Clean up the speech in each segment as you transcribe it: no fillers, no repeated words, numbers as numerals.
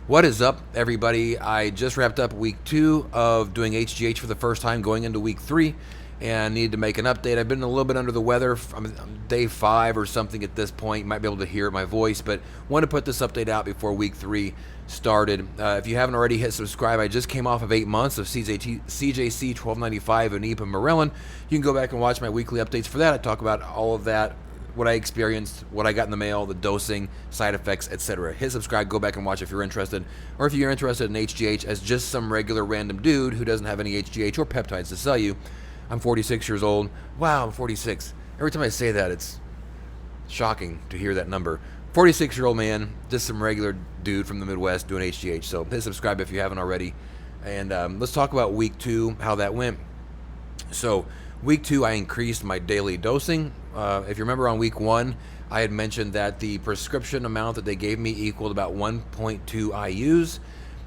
What is up, everybody? I just wrapped up week 2 of doing HGH for the first time, going into week 3, and needed to make an update. I've been a little bit under the weather. I'm day 5 or something at this point. You might be able to hear my voice, but wanted to put this update out before week 3 started. If you haven't already, hit subscribe. I just came off of 8 months of CJC 1295 and EPA Maryland. You can go back and watch my weekly updates for that. I talk about all of that, what I experienced, what I got in the mail, the dosing, side effects, etc. Hit subscribe, go back and watch if you're interested. Or if you're interested in HGH as just some regular random dude who doesn't have any HGH or peptides to sell you. I'm 46 years old. Wow, I'm 46. Every time I say that, it's shocking to hear that number. 46-year-old man, just some regular dude from the Midwest doing HGH. So hit subscribe if you haven't already. And let's talk about week 2, how that went. So week 2, I increased my daily dosing. If you remember on week 1, I had mentioned that the prescription amount that they gave me equaled about 1.2 IUs,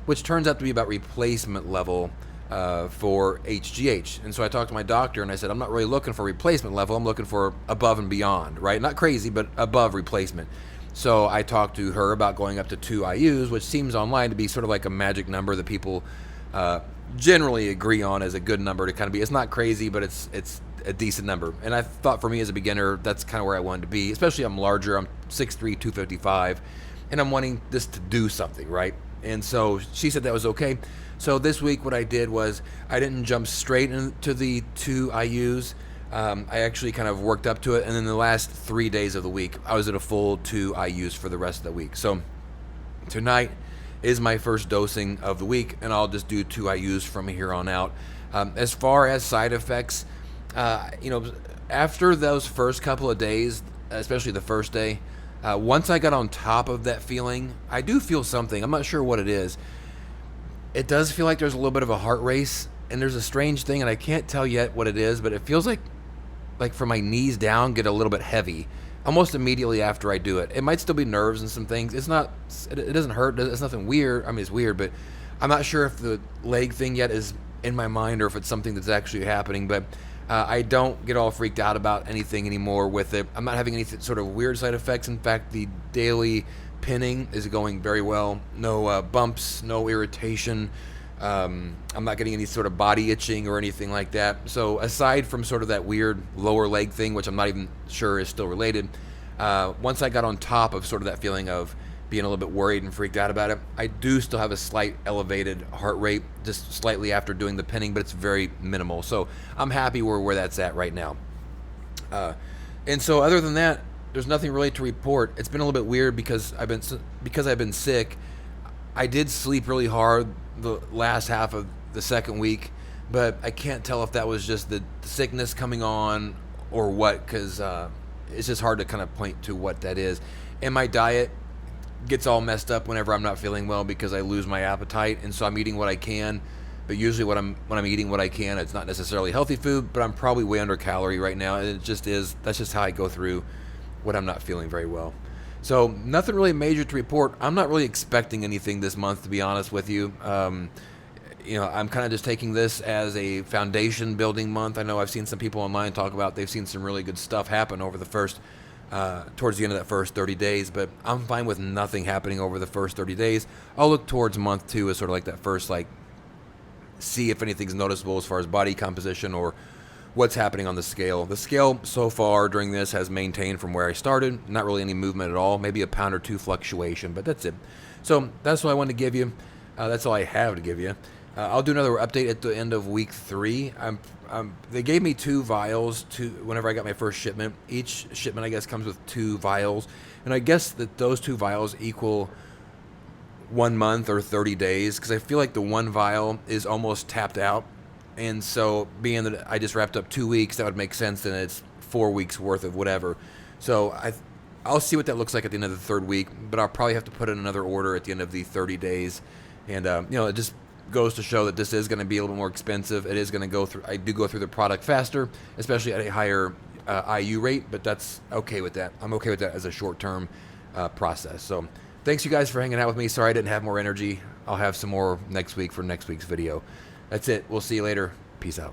which turns out to be about replacement level for HGH. And so I talked to my doctor and I said, I'm not really looking for replacement level. I'm looking for above and beyond, right? Not crazy, but above replacement. So I talked to her about going up to 2 IUs, which seems online to be sort of like a magic number that people generally agree on as a good number to kind of be. It's not crazy, but it's a decent number. And I thought for me as a beginner, that's kind of where I wanted to be. Especially I'm larger, I'm 6'3", 255, and I'm wanting this to do something, right? And so she said that was okay. So this week what I did was I didn't jump straight into the 2 IUs. I actually kind of worked up to it, and then the last 3 days of the week, I was at a full 2 IUs for the rest of the week. So tonight is my first dosing of the week, and I'll just do 2 IUs from here on out. As far as side effects, after those first couple of days, especially the first day, once I got on top of that feeling, I do feel something. I'm not sure what it is. It does feel like there's a little bit of a heart race, and there's a strange thing, and I can't tell yet what it is, but it feels like from my knees down get a little bit heavy almost immediately after I do it. It might still be nerves and some things. It doesn't hurt. It's nothing weird. I mean, it's weird, but I'm not sure if the leg thing yet is in my mind or if it's something that's actually happening, but I don't get all freaked out about anything anymore with it. I'm not having any sort of weird side effects. In fact, the daily pinning is going very well. No bumps, no irritation. I'm not getting any sort of body itching or anything like that. So aside from sort of that weird lower leg thing, which I'm not even sure is still related, once I got on top of sort of that feeling of being a little bit worried and freaked out about it, I do still have a slight elevated heart rate just slightly after doing the pinning, but it's very minimal. So I'm happy where that's at right now. And so other than that, there's nothing really to report. It's been a little bit weird because I've been sick. I did sleep really hard the last half of the second week, but I can't tell if that was just the sickness coming on or what, because it's just hard to kind of point to what that is. And my diet gets all messed up whenever I'm not feeling well because I lose my appetite, and so I'm eating what I can. But usually when I'm eating what I can, it's not necessarily healthy food, but I'm probably way under calorie right now. And it just is. That's just how I go through when I'm not feeling very well. So nothing really major to report. I'm not really expecting anything this month, to be honest with you. I'm kind of just taking this as a foundation building month. I know I've seen some people online talk about they've seen some really good stuff happen over the first, towards the end of that first 30 days, but I'm fine with nothing happening over the first 30 days. I'll look towards month 2 as sort of like that first, see if anything's noticeable as far as body composition or what's happening on the scale. The scale so far during this has maintained from where I started. Not really any movement at all. Maybe a pound or 2 fluctuation, but that's it. So that's what I wanted to give you. That's all I have to give you. I'll do another update at the end of week 3. They gave me 2 vials whenever I got my first shipment. Each shipment, I guess, comes with 2 vials. And I guess that those 2 vials equal 1 month or 30 days, because I feel like the 1 vial is almost tapped out. And so being that I just wrapped up 2 weeks, that would make sense. Then it's 4 weeks worth of whatever. So I'll see what that looks like at the end of the 3rd week, but I'll probably have to put in another order at the end of the 30 days. And, it just goes to show that this is going to be a little more expensive. It is going to I do go through the product faster, especially at a higher IU rate, but that's okay with that. I'm okay with that as a short-term process. So thanks you guys for hanging out with me. Sorry I didn't have more energy. I'll have some more next week for next week's video. That's it. We'll see you later. Peace out.